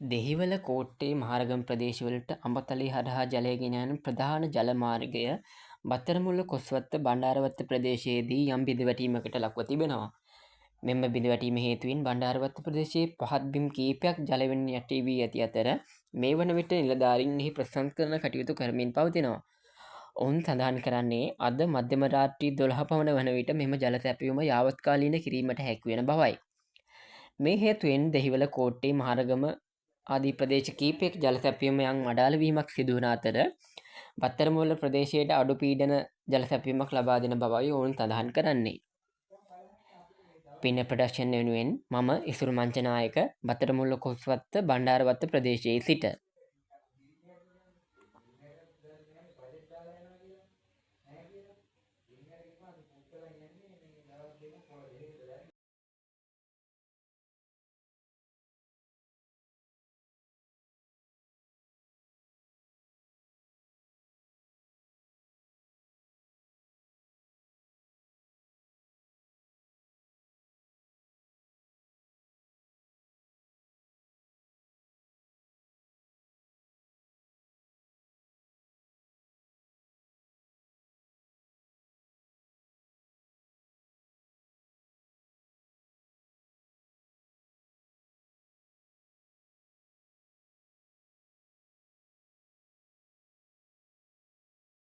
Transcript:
දෙහිවල කෝට්ටේ මහරගම ප්‍රදේශවලට අඹතලේ හරහා ජලය ගෙන යන ප්‍රධාන ජල මාර්ගය බත්තරමුල්ල කොස්වත්ත බණ්ඩාරවත්ත ප්‍රදේශයේදී යම් බිඳවැටීමකට ලක්ව තිබෙනවා. මෙම බිඳවැටීම හේතුවෙන් බණ්ඩාරවත්ත ප්‍රදේශයේ පහත් බිම් කීපයක් ජලයෙන් යටි වී ඇති අතර මේ වන විට නිලධාරීන් එහි ප්‍රසංස්කරණ කටයුතු කරමින් පවතිනවා. ඔවුන් සඳහන් කරන්නේ අද මධ්‍යම රාත්‍රී 12 පමණ වන විට මෙම ජල සැපයුම යාවත්කාලීන කිරීමට හැකිවන බවයි. මේ හේතුවෙන් දෙහිවල කෝට්ටේ මහරගම ආදී ප්‍රදේශ කීපයක ජල සැපයීමයන් අඩාල වීමක් සිදුවන අතර බත්තරමුල්ල ප්‍රදේශයට අඩු පීඩන ජල සැපයීමක් ලබා දෙන බවයි ඔවුන් සඳහන් කරන්නේ. පින්න ප්‍රොඩක්ෂන් වෙනුවෙන් මම ඉසුරු මංචනායක බත්තරමුල්ල කොස්වත්ත බණ්ඩාරවත්ත ප්‍රදේශයේ සිට